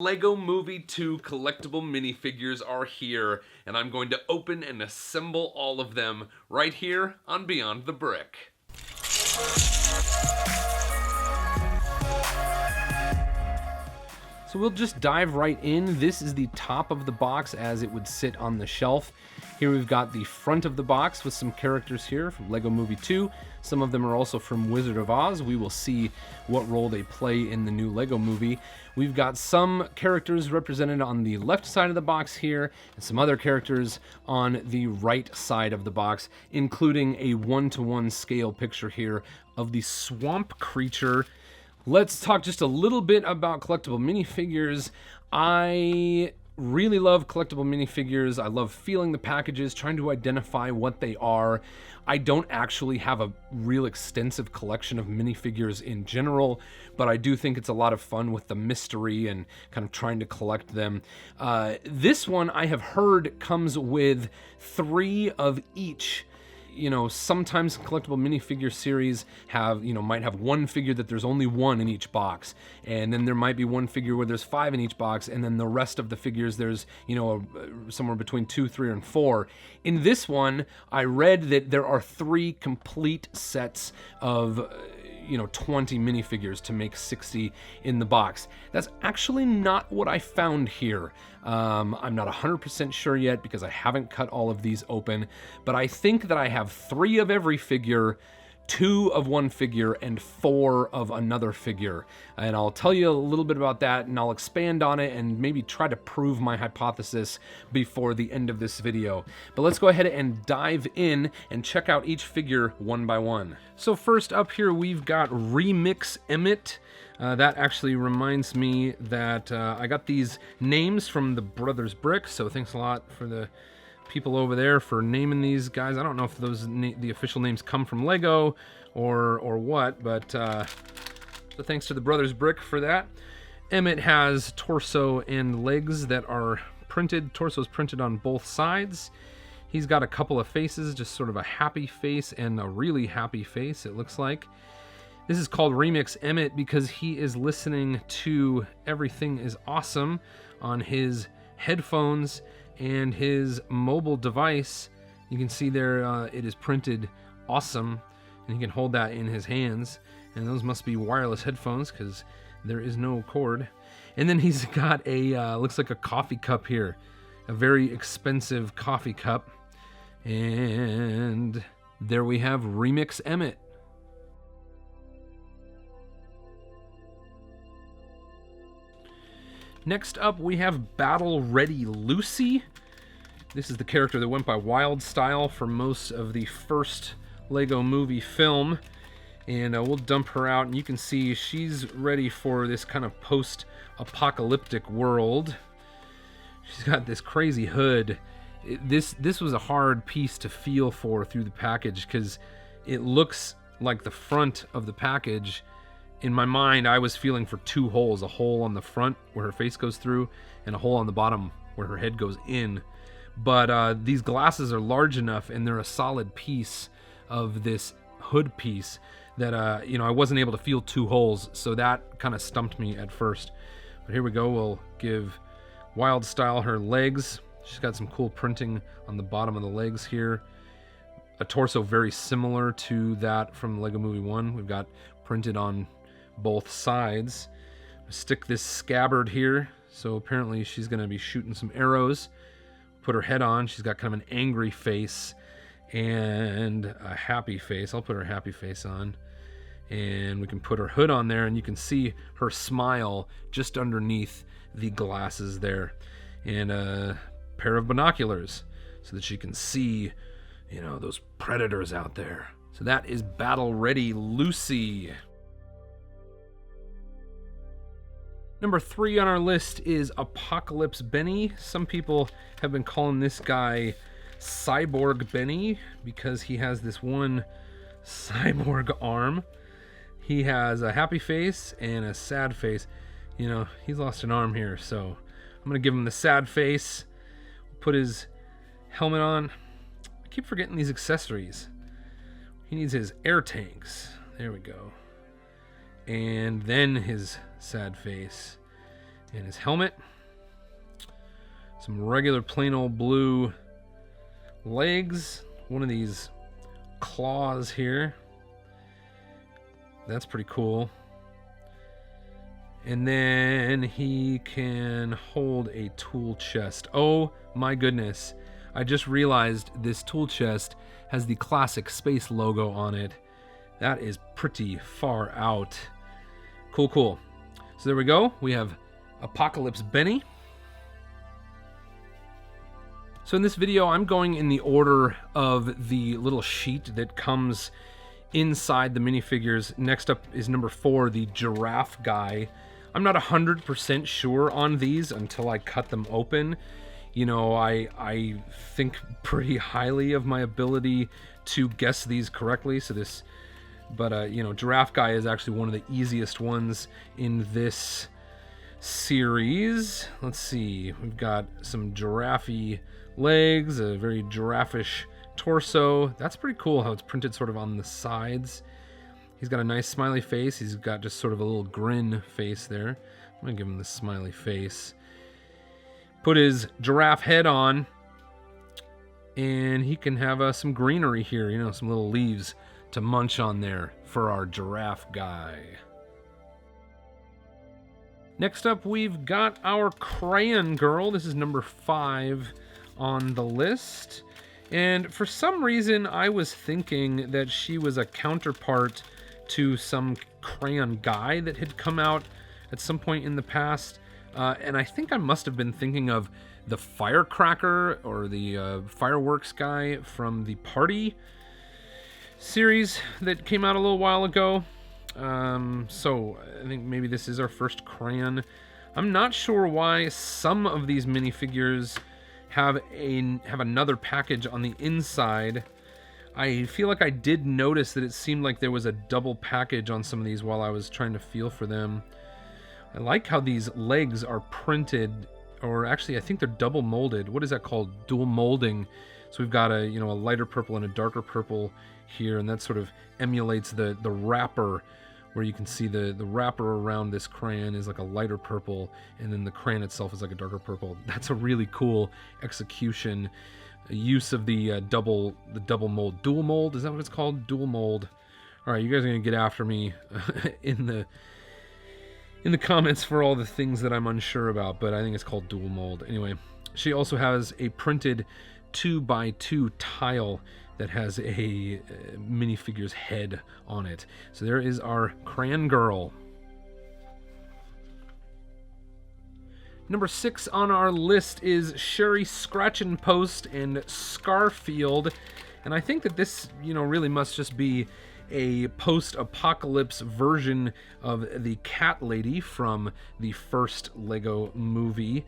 Lego Movie 2 collectible minifigures are here, and I'm going to open and assemble all of them right here on Beyond the Brick. So we'll just dive right in. This is the top of the box as it would sit on the shelf. Here we've got the front of the box with some characters here from Lego Movie 2. Some of them are also from Wizard of Oz. We will see what role they play in the new Lego movie. We've got some characters represented on the left side of the box here, and some other characters on the right side of the box, including a 1-to-1 scale picture here of the swamp creature. Let's talk just a little bit about collectible minifigures. I really love collectible minifigures. I love feeling the packages, trying to identify what they are. I don't actually have a real extensive collection of minifigures in general, but I do think it's a lot of fun with the mystery and kind of trying to collect them. This one I have heard comes with 3 of each. You know, sometimes collectible minifigure series have, might have one figure that there's only 1 in each box. And then there might be one figure where there's 5 in each box. And then the rest of the figures, there's, somewhere between 2, 3, and 4. In this one, I read that there are 3 complete sets of 20 minifigures to make 60 in the box. That's actually not what I found here. I'm not 100% sure yet because I haven't cut all of these open, but I think that I have 3 of every figure, 2 of one figure, and 4 of another figure. And I'll tell you a little bit about that, and I'll expand on it and maybe try to prove my hypothesis before the end of this video. But let's go ahead and dive in and check out each figure one by one. So first up here, we've got Remix Emmett. That actually reminds me that I got these names from the Brothers Brick, so thanks a lot for the people over there for naming these guys. I don't know if those the official names come from Lego or what, but so thanks to the Brothers Brick for that. Emmett has torso and legs that are printed. Torso's printed on both sides. He's got a couple of faces, just sort of a happy face and a really happy face, it looks like. This is called Remix Emmett because he is listening to Everything is Awesome on his headphones and his mobile device. You can see there it is printed awesome, and he can hold that in his hands. And those must be wireless headphones because there is no cord. And then he's got a, looks like a coffee cup here. A very expensive coffee cup. And there we have Remix Emmett. Next up, we have Battle Ready Lucy. This is the character that went by Wild Style for most of the first Lego movie film. And we'll dump her out, and you can see she's ready for this kind of post-apocalyptic world. She's got this crazy hood. This was a hard piece to feel for through the package because it looks like the front of the package. In my mind, I was feeling for 2 holes, a hole on the front where her face goes through and a hole on the bottom where her head goes in. But these glasses are large enough and they're a solid piece of this hood piece that, I wasn't able to feel 2 holes, so that kind of stumped me at first. But here we go, we'll give Wild Style her legs. She's got some cool printing on the bottom of the legs here. A torso very similar to that from Lego Movie 1. We've got printed on both sides. Stick this scabbard here, so apparently she's going to be shooting some arrows. Put her head on. She's got kind of an angry face and a happy face. I'll put her happy face on, and we can put her hood on there, and you can see her smile just underneath the glasses there, and a pair of binoculars so that she can see, those predators out there. So that is Battle Ready Lucy. Number 3 on our list is Apocalypse Benny. Some people have been calling this guy Cyborg Benny because he has this one cyborg arm. He has a happy face and a sad face. He's lost an arm here, so I'm going to give him the sad face. Put his helmet on. I keep forgetting these accessories. He needs his air tanks. There we go. And then his sad face. And his helmet. Some regular plain old blue legs. One of these claws here. That's pretty cool. And then he can hold a tool chest. Oh my goodness. I just realized this tool chest has the classic space logo on it. That is pretty far out. Cool, cool. So there we go. We have Apocalypse Benny. So in this video, I'm going in the order of the little sheet that comes inside the minifigures. Next up is number 4, the Giraffe Guy. I'm not 100% sure on these until I cut them open. You know, I think pretty highly of my ability to guess these correctly. So this, but you know, Giraffe Guy is actually one of the easiest ones in this series. Let's see, we've got some giraffe legs, a very giraffish torso. That's pretty cool how it's printed sort of on the sides. He's got a nice smiley face. He's got just sort of a little grin face there. I'm gonna give him the smiley face. Put his giraffe head on, and he can have some greenery here, you know, some little leaves to munch on there for our Giraffe Guy. Next up, we've got our Crayon Girl. This is number 5 on the list. And for some reason, I was thinking that she was a counterpart to some Crayon Guy that had come out at some point in the past. And I think I must have been thinking of the Firecracker or the Fireworks Guy from the Party series that came out a little while ago. So I think maybe this is our first Crayon. I'm not sure why some of these minifigures have another package on the inside. I feel like I did notice that it seemed like there was a double package on some of these while I was trying to feel for them. I like how these legs are printed, or actually I think they're double molded. What is that called? Dual molding. So we've got a lighter purple and a darker purple here, and that sort of emulates the wrapper, where you can see the wrapper around this crayon is like a lighter purple, and then the crayon itself is like a darker purple. That's a really cool execution, use of the double mold. Dual mold, is that what it's called? Dual mold. All right, you guys are gonna get after me in the comments for all the things that I'm unsure about, but I think it's called dual mold. Anyway, she also has a printed 2x2 tile that has a minifigure's head on it. So there is our Crayon Girl. Number 6 on our list is Cheri Scratch and Post and Scarfield. And I think that this, really must just be a post-apocalypse version of the cat lady from the first Lego movie.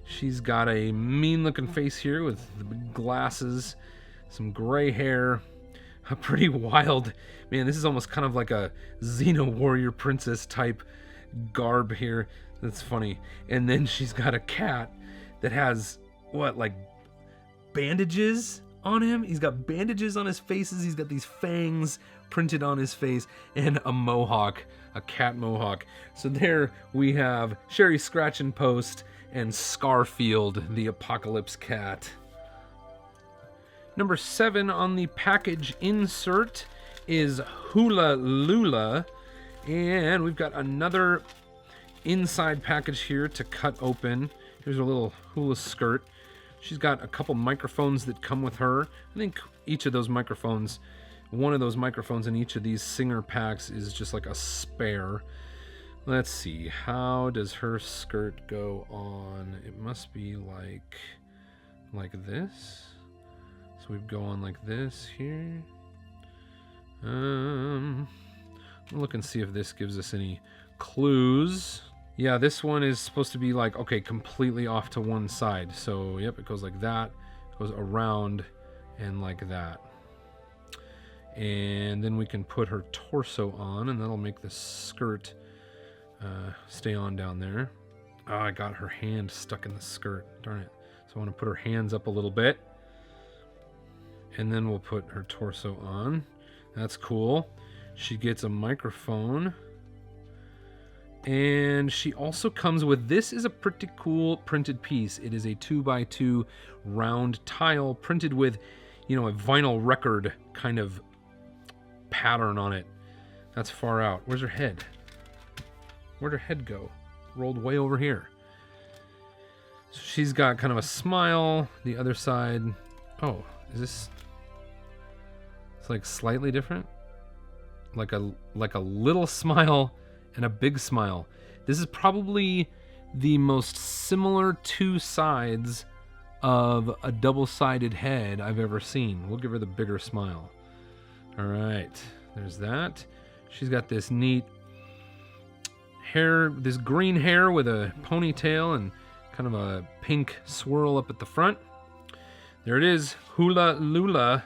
She's got a mean-looking face here with the big glasses, some gray hair, a pretty wild... Man, this is almost kind of like a Xena warrior princess type garb here. That's funny. And then she's got a cat that has, like bandages on him? He's got bandages on his faces. He's got these fangs printed on his face and a mohawk, a cat mohawk. So there we have Cheri Scratch and Post and Scarfield, the apocalypse cat. Number 7 on the package insert is Hoola Lula, and we've got another inside package here to cut open. Here's a little hula skirt. She's got a couple microphones that come with her. I think each of those microphones, one of those microphones in each of these singer packs is just like a spare. Let's see, how does her skirt go on? It must be like this. So we go on like this here. Look and see if this gives us any clues. Yeah, this one is supposed to be completely off to one side. So, yep, it goes like that, goes around, and like that. And then we can put her torso on, and that'll make the skirt stay on down there. Oh, I got her hand stuck in the skirt. Darn it. So I want to put her hands up a little bit. And then we'll put her torso on. That's cool. She gets a microphone. And she also comes with, this is a pretty cool printed piece. It is a 2x2 round tile printed with, you know, a vinyl record kind of pattern on it. That's far out. Where's her head? Where'd her head go? Rolled way over here. So she's got kind of a smile. The other side, oh, is this, it's like slightly different? Like a little smile and a big smile. This is probably the most similar two sides of a double-sided head I've ever seen. We'll give her the bigger smile. All right, there's that. She's got this neat hair, this green hair with a ponytail and kind of a pink swirl up at the front. There it is, Hoola Lula.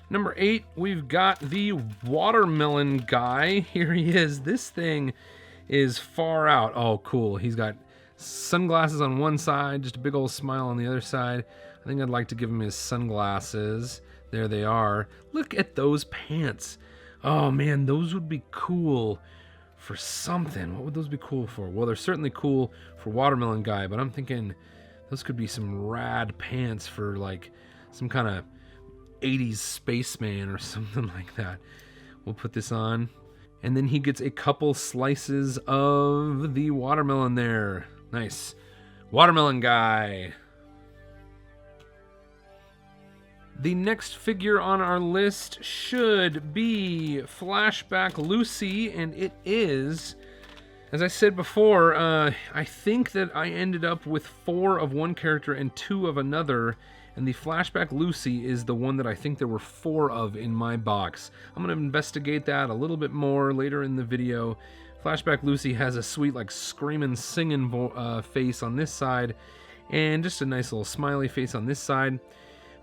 Number 8, we've got the Watermelon Guy. Here he is. This thing is far out. Oh, cool. He's got sunglasses on one side, just a big old smile on the other side. I think I'd like to give him his sunglasses. There they are. Look at those pants. Oh, man, those would be cool for something. What would those be cool for? Well, they're certainly cool for Watermelon Guy, but I'm thinking those could be some rad pants for, like, some kind of 80s spaceman or something like that. We'll put this on. And then he gets a couple slices of the watermelon there. Nice. Watermelon Guy. The next figure on our list should be Flashback Lucy, and it is, as I said before, I think that I ended up with 4 of one character and 2 of another, and the Flashback Lucy is the one that I think there were 4 of in my box. I'm going to investigate that a little bit more later in the video. Flashback Lucy has a sweet, like, screaming, singing face on this side, and just a nice little smiley face on this side.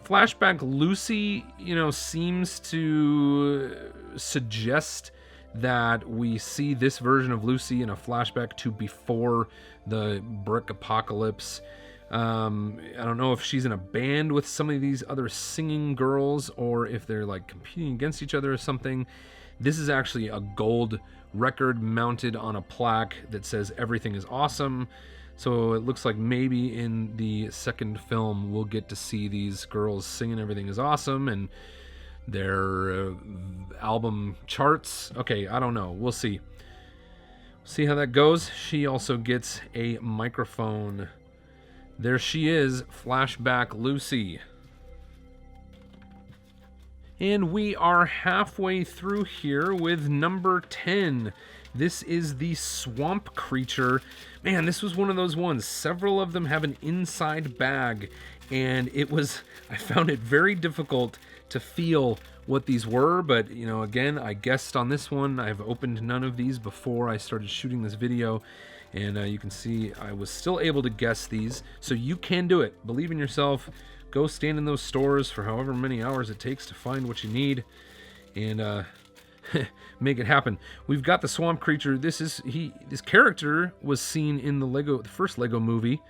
Flashback Lucy, you know, seems to suggest that we see this version of Lucy in a flashback to before the brick apocalypse. I don't know if she's in a band with some of these other singing girls or if they're like competing against each other or something. This is actually a gold record mounted on a plaque that says everything is awesome. So it looks like maybe in the second film we'll get to see these girls singing Everything is Awesome and their album charts. Okay, I don't know. We'll see. See how that goes. She also gets a microphone. There she is, Flashback Lucy. And we are halfway through here with number 10. This is the Swamp Creature. Man, this was one of those ones. Several of them have an inside bag, and I found it very difficult to feel what these were, but, you know, again, I guessed on this one. I've opened none of these before I started shooting this video, and you can see I was still able to guess these, so you can do it. Believe in yourself. Go stand in those stores for however many hours it takes to find what you need, and make it happen. We've got the Swamp Creature. This character was seen in the first Lego movie,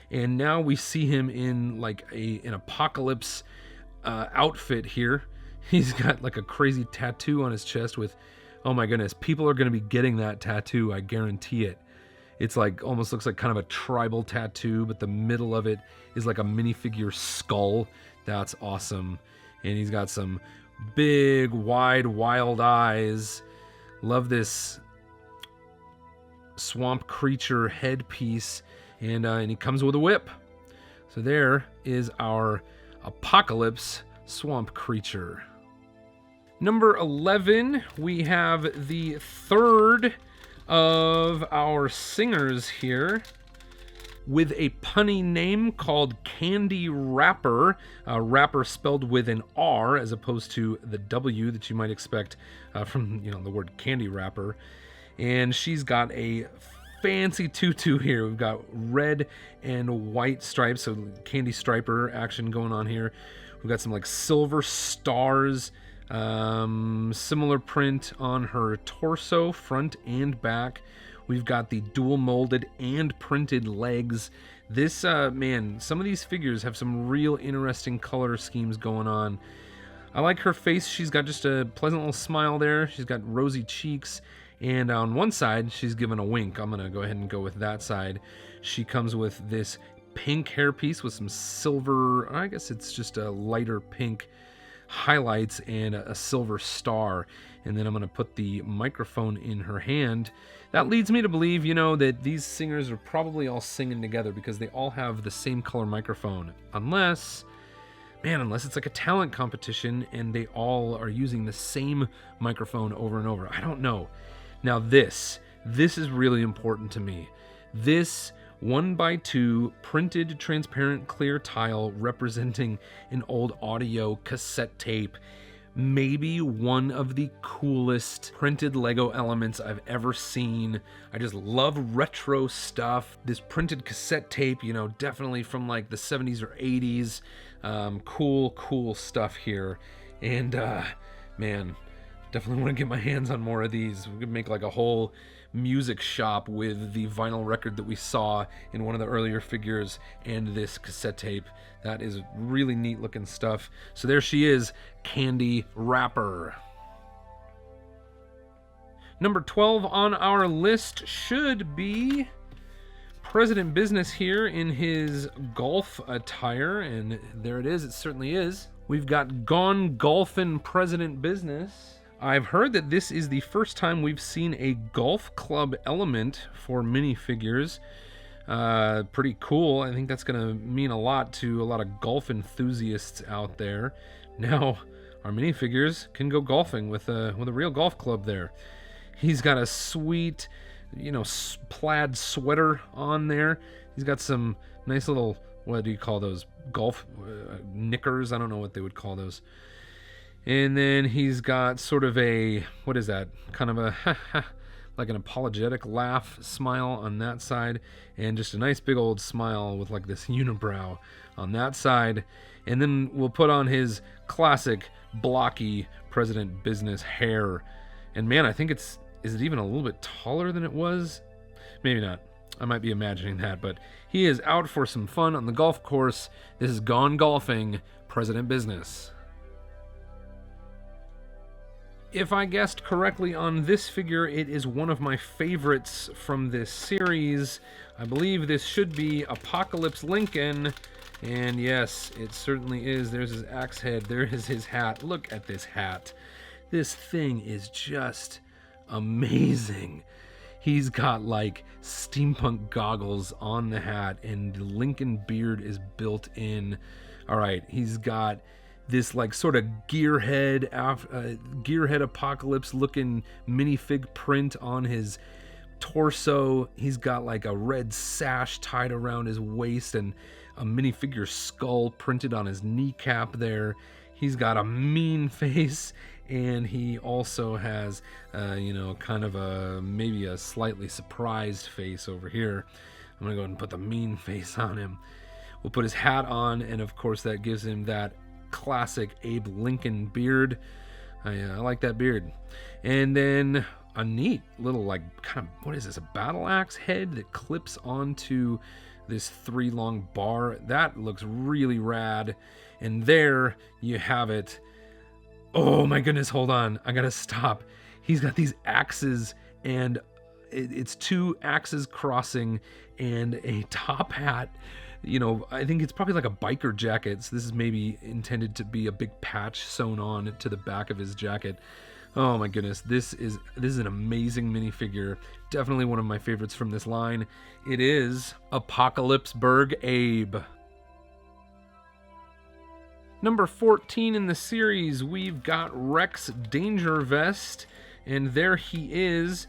and now we see him in like an apocalypse outfit here. He's got like a crazy tattoo on his chest with, oh my goodness, people are going to be getting that tattoo, I guarantee it. It's like, almost looks like kind of a tribal tattoo, but the middle of it is like a minifigure skull. That's awesome. And he's got some big, wide, wild eyes. Love this Swamp Creature headpiece. And he comes with a whip. So there is our Apocalypse Swamp Creature. Number 11, we have the third of our singers here with a punny name called Candy Wrapper. Wrapper spelled with an R as opposed to the W that you might expect from, you know, the word candy wrapper. And she's got a fancy tutu here. We've got red and white stripes, so candy striper action going on here. We've got some like silver stars. Similar print on her torso, front and back. We've got the dual molded and printed legs. This, man, some of these figures have some real interesting color schemes going on. I like her face. She's got just a pleasant little smile there. She's got rosy cheeks. And on one side, she's given a wink. I'm going to go ahead and go with that side. She comes with this pink hairpiece with some silver, I guess it's just a lighter pink highlights and a silver star. And then I'm going to put the microphone in her hand. That leads me to believe, that these singers are probably all singing together because they all have the same color microphone. Unless it's like a talent competition and they all are using the same microphone over and over. I don't know. Now this is really important to me. This 1x2 printed transparent clear tile representing an old audio cassette tape. Maybe one of the coolest printed Lego elements I've ever seen. I just love retro stuff. This printed cassette tape, definitely from like the 70s or 80s. Cool stuff here. And definitely want to get my hands on more of these. We could make like a whole music shop with the vinyl record that we saw in one of the earlier figures and this cassette tape. That is really neat looking stuff. So there she is, Candy Wrapper. Number 12 on our list should be President Business here in his golf attire, and there it is, it certainly is. We've got Gone Golfin' President Business. I've heard that this is the first time we've seen a golf club element for minifigures. Pretty cool. I think that's going to mean a lot to a lot of golf enthusiasts out there. Now, our minifigures can go golfing with a real golf club there. He's got a sweet, plaid sweater on there. He's got some nice little, what do you call those? Golf knickers? I don't know what they would call those. And then he's got sort of a, what is that? Kind of a, like an apologetic laugh smile on that side. And just a nice big old smile with like this unibrow on that side. And then we'll put on his classic blocky President Business hair. And man, I think is it even a little bit taller than it was? Maybe not. I might be imagining that. But he is out for some fun on the golf course. This is Gone Golfing President Business. If I guessed correctly on this figure, it is one of my favorites from this series. I believe this should be Apocalypse Lincoln. And yes, it certainly is. There's his axe head. There is his hat. Look at this hat. This thing is just amazing. He's got like steampunk goggles on the hat, and the Lincoln beard is built in. All right, he's got this like sort of gearhead apocalypse looking minifig print on his torso. He's got like a red sash tied around his waist and a minifigure skull printed on his kneecap there. He's got a mean face, and he also has kind of maybe a slightly surprised face over here. I'm gonna go ahead and put the mean face on him. We'll put his hat on, and of course that gives him that classic Abe Lincoln beard. I like that beard. And then a neat little like kind of, what is this, a battle axe head that clips onto this 3-long bar. That looks really rad. And there you have it. Oh my goodness, hold on, I gotta stop. He's got these axes, and it's 2 axes crossing and a top hat. I think it's probably like a biker jacket. So this is maybe intended to be a big patch sewn on to the back of his jacket. Oh my goodness, this is an amazing minifigure. Definitely one of my favorites from this line. It is Apocalypseburg Abe. Number 14 in the series, we've got Rex Danger Vest, and there he is.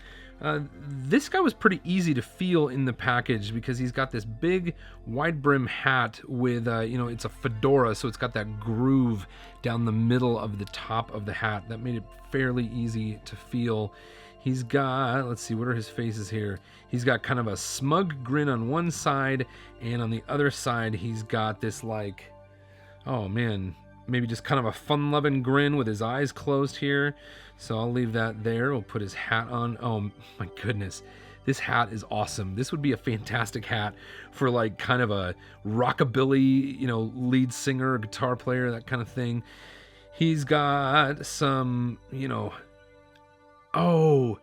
This guy was pretty easy to feel in the package because he's got this big wide brim hat with, it's a fedora, so it's got that groove down the middle of the top of the hat. That made it fairly easy to feel. He's got, let's see, what are his faces here? He's got kind of a smug grin on one side, and on the other side, he's got this like, oh man, maybe just kind of a fun-loving grin with his eyes closed here. So I'll leave that there. We'll put his hat on. Oh my goodness, this hat is awesome. This would be a fantastic hat for like kind of a rockabilly, lead singer, guitar player, that kind of thing. He's got some, oh,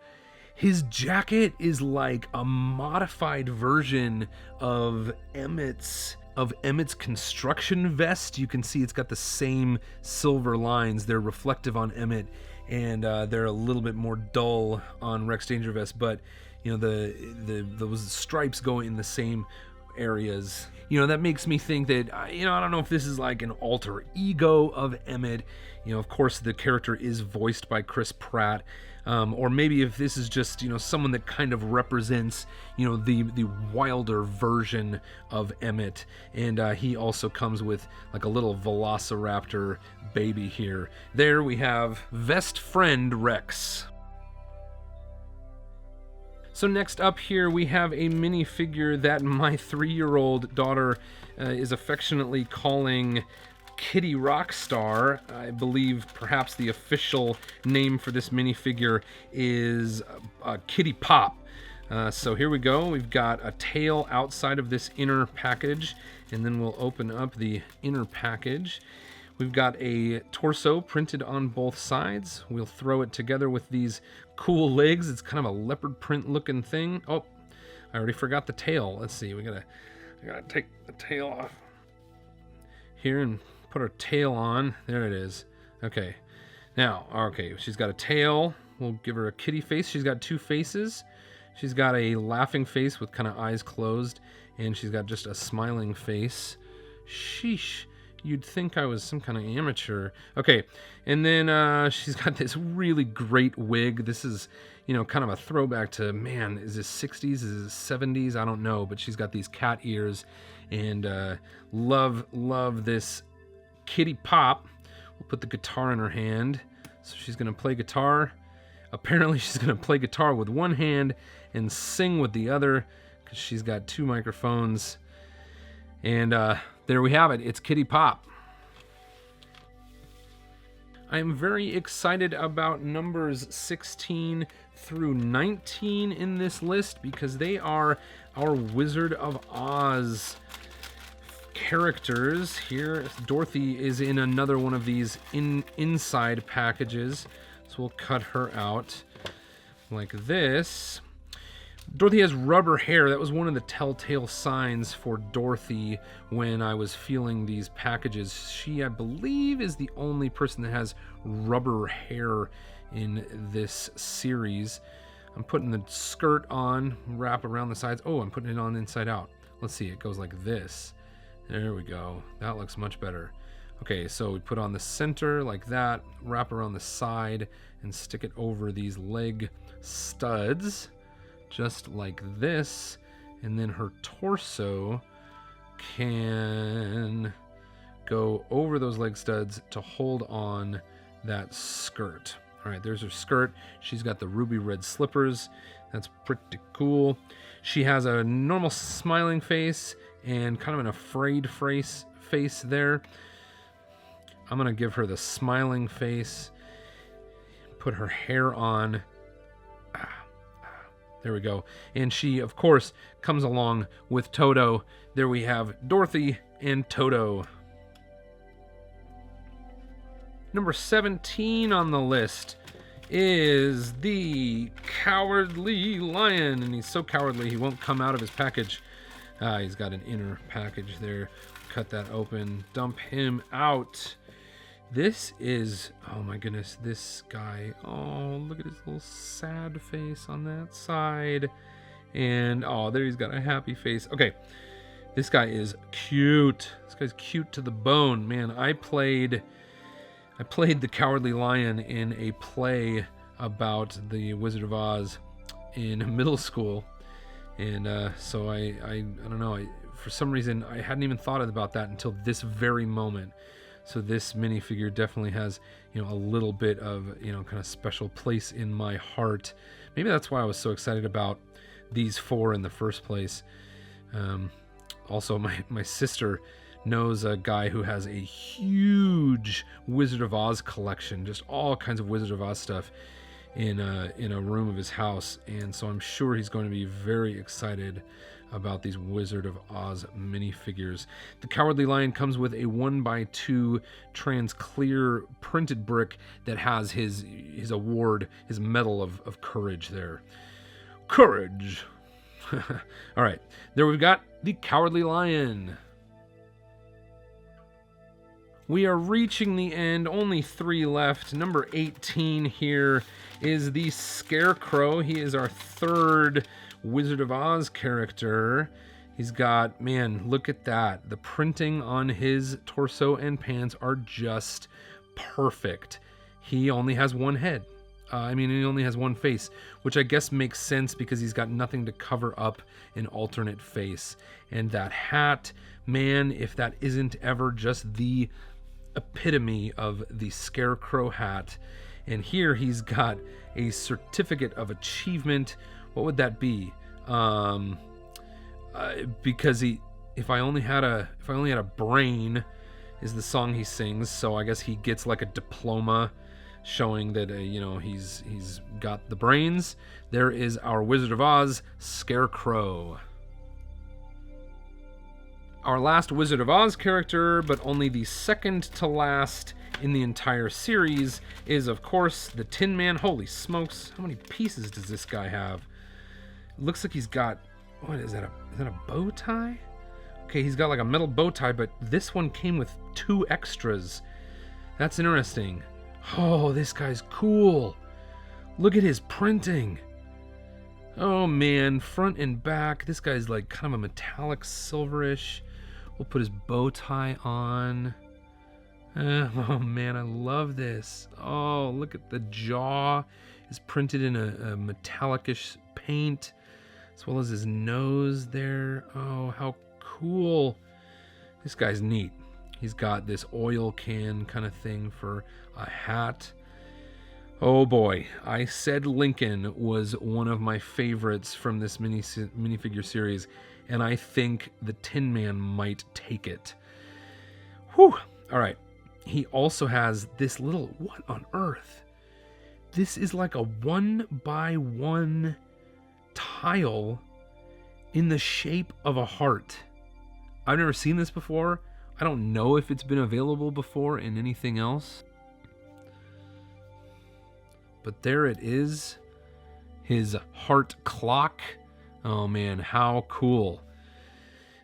his jacket is like a modified version of Emmett's construction vest. You can see it's got the same silver lines. They're reflective on Emmett, and they're a little bit more dull on Rex Danger Vest, but those stripes go in the same areas. That makes me think that I don't know if this is like an alter ego of Emmett. Of course the character is voiced by Chris Pratt, or maybe if this is just someone that kind of represents the wilder version of Emmett, and he also comes with like a little velociraptor baby here. There we have Vest Friend Rex. So next up here we have a minifigure that my 3-year-old daughter is affectionately calling Kitty Rockstar. I believe perhaps the official name for this minifigure is Kitty Pop. So here we go. We've got a tail outside of this inner package, and then we'll open up the inner package. We've got a torso printed on both sides. We'll throw it together with these cool legs. It's kind of a leopard print looking thing. Oh, I already forgot the tail. Let's see. I gotta take the tail off here and put her tail on. There it is. Okay. Now, okay, she's got a tail. We'll give her a kitty face. She's got 2 faces. She's got a laughing face with kind of eyes closed, and she's got just a smiling face. Sheesh. You'd think I was some kind of amateur. Okay, and then she's got this really great wig. This is, kind of a throwback to, man, is this 60s? Is this 70s? I don't know, but she's got these cat ears, and love this Kitty Pop. We'll put the guitar in her hand. So she's going to play guitar. Apparently she's going to play guitar with one hand and sing with the other, because she's got 2 microphones. And there we have it. It's Kitty Pop. I am very excited about numbers 16 through 19 in this list, because they are our Wizard of Oz characters. Here, Dorothy is in another one of these inside packages. So we'll cut her out like this. Dorothy has rubber hair. That was one of the telltale signs for Dorothy when I was feeling these packages. She, I believe, is the only person that has rubber hair in this series. I'm putting the skirt on, wrap around the sides. Oh, I'm putting it on inside out. Let's see, it goes like this. There we go. That looks much better. Okay, so we put on the center like that, wrap around the side, and stick it over these leg studs, just like this. And then her torso can go over those leg studs to hold on that skirt. All right, there's her skirt. She's got the ruby red slippers. That's pretty cool. She has a normal smiling face and kind of an afraid face there. I'm gonna give her the smiling face, put her hair on. There we go. And she, of course, comes along with Toto. There we have Dorothy and Toto. Number 17 on the list is the Cowardly Lion. And he's so cowardly he won't come out of his package. He's got an inner package there. Cut that open, dump him out. This is, oh my goodness, this guy. Oh, look at his little sad face on that side. And, oh, there he's got a happy face. Okay, this guy is cute. This guy's cute to the bone. Man, I played the Cowardly Lion in a play about the Wizard of Oz in middle school. And so I don't know, for some reason, I hadn't even thought about that until this very moment. So this minifigure definitely has, a little bit of, kind of special place in my heart. Maybe that's why I was so excited about these 4 in the first place. Also, my sister knows a guy who has a huge Wizard of Oz collection, just all kinds of Wizard of Oz stuff. in a room of his house, and so I'm sure he's going to be very excited about these Wizard of Oz minifigures. The Cowardly Lion comes with a 1x2 trans clear printed brick that has his award, his medal of courage there. Courage! All right, there we've got the Cowardly Lion. We are reaching the end, only 3 left. Number 18 here is the Scarecrow. He is our 3rd Wizard of Oz character. He's got, man, look at that. The printing on his torso and pants are just perfect. He only has one head. He only has one face, which I guess makes sense because he's got nothing to cover up an alternate face. And that hat, man, if that isn't ever just the epitome of the Scarecrow hat. And here he's got a certificate of achievement. What would that be? Because if I only had a brain is the song he sings, so I guess he gets like a diploma showing that he's got the brains. There is our Wizard of Oz Scarecrow. Our last Wizard of Oz character, but only the second to last in the entire series, is of course the Tin Man. Holy smokes, how many pieces does this guy have? It looks like he's got, what is that? Is that a bow tie? Okay, he's got like a metal bow tie, but this one came with 2 extras. That's interesting. Oh, this guy's cool. Look at his printing. Oh man, front and back. This guy's like kind of a metallic silverish. We'll put his bow tie on. Oh man, I love this. Oh, look at the jaw. It's printed in a metallic-ish paint, as well as his nose there. Oh, how cool. This guy's neat. He's got this oil can kind of thing for a hat. Oh boy, I said Lincoln was one of my favorites from this minifigure series, and I think the Tin Man might take it. Whew. All right. He also has this little, what on earth? This is like a 1x1 tile in the shape of a heart. I've never seen this before. I don't know if it's been available before in anything else. But there it is. His heart clock. Oh man, how cool.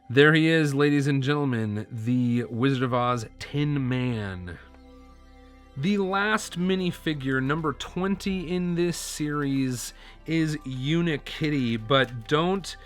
There he is, ladies and gentlemen, the Wizard of Oz Tin Man. The last minifigure, number 20 in this series, is Unikitty, but don't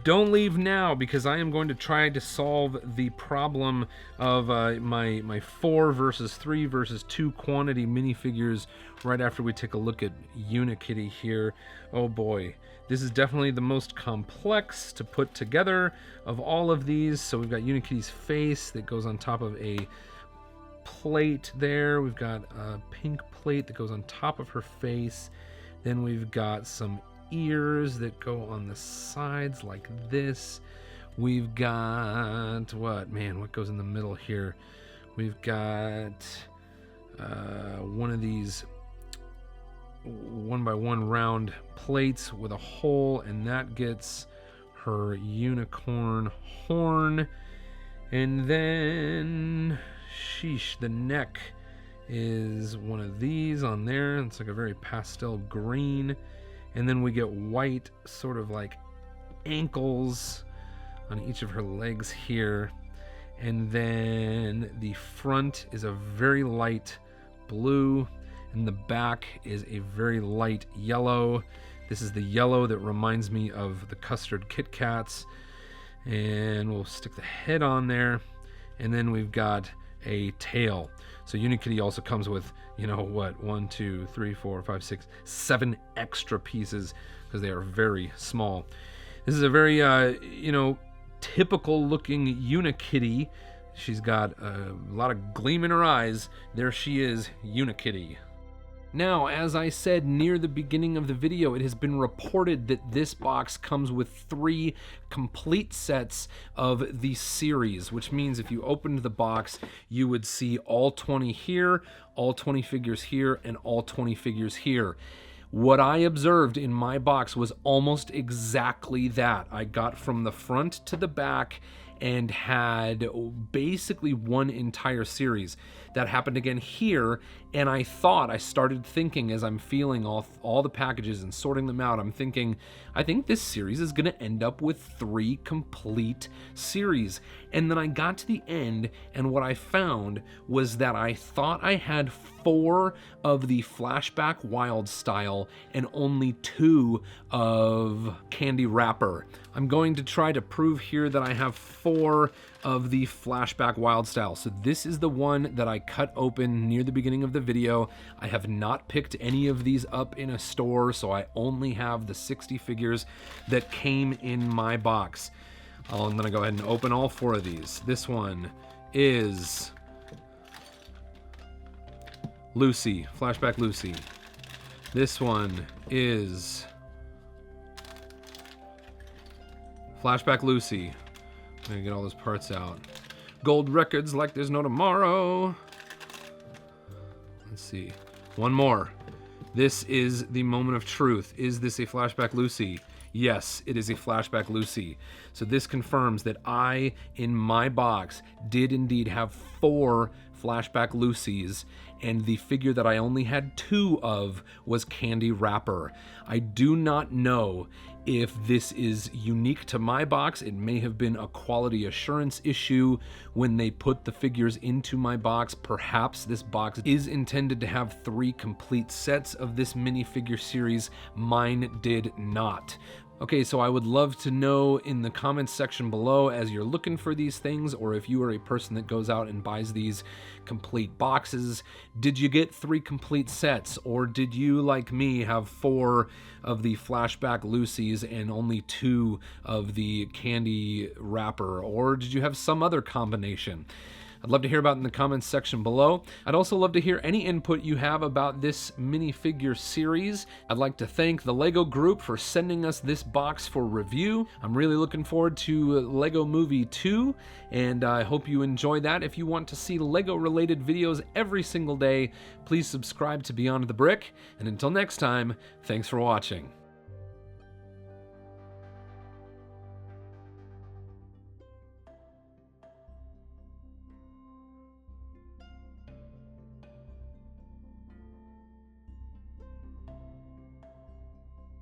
leave now, because I am going to try to solve the problem of my 4 versus 3 versus 2 quantity minifigures right after we take a look at Unikitty here. Oh boy, this is definitely the most complex to put together of all of these. So we've got Unikitty's face that goes on top of a plate there. We've got a pink plate that goes on top of her face. Then we've got some ears that go on the sides like this. We've got what goes in the middle here? We've got one of these 1x1 round plates with a hole, and that gets her unicorn horn. And then sheesh, the neck is one of these on there. It's like a very pastel green. And then we get white sort of like ankles on each of her legs here. And then the front is a very light blue, and the back is a very light yellow. This is the yellow that reminds me of the custard Kit Kats. And we'll stick the head on there. And then we've got a tail. So Unikitty also comes with, 1, 2, 3, 4, 5, 6, 7 extra pieces, because they are very small. This is a very, typical looking Unikitty. She's got a lot of gleam in her eyes. There she is, Unikitty. Now, as I said near the beginning of the video, it has been reported that this box comes with 3 complete sets of the series, which means if you opened the box, you would see all 20 here, all 20 figures here, and all 20 figures here. What I observed in my box was almost exactly that. I got from the front to the back and had basically one entire series. That happened again here, and I started thinking as I'm feeling all the packages and sorting them out, I'm thinking, I think this series is gonna end up with 3 complete series. And then I got to the end, and what I found was that I thought I had 4 of the Flashback Wild style and only 2 of Candy Wrapper. I'm going to try to prove here that I have 4 of the Flashback Wild style. So this is the one that I cut open near the beginning of the video. I have not picked any of these up in a store, so I only have the 60 figures that came in my box. I'm gonna go ahead and open all 4 of these. This one is Lucy, Flashback Lucy. This one is Flashback Lucy. I'm gonna get all those parts out. Gold records like there's no tomorrow. Let's see. One more. This is the moment of truth. Is this a Flashback Lucy? Yes, it is a Flashback Lucy. So this confirms that I, in my box, did indeed have 4 Flashback Lucys, and the figure that I only had 2 of was Candy Wrapper. I do not know if this is unique to my box. It may have been a quality assurance issue when they put the figures into my box. Perhaps this box is intended to have 3 complete sets of this minifigure series. Mine did not. Okay, so I would love to know in the comments section below as you're looking for these things, or if you are a person that goes out and buys these complete boxes, did you get 3 complete sets, or did you, like me, have 4 of the Flashback Lucys and only 2 of the Candy Wrapper, or did you have some other combination? I'd love to hear about it in the comments section below. I'd also love to hear any input you have about this minifigure series. I'd like to thank the LEGO group for sending us this box for review. I'm really looking forward to LEGO Movie 2, and I hope you enjoy that. If you want to see LEGO related videos every single day, please subscribe to Beyond the Brick. And until next time, thanks for watching.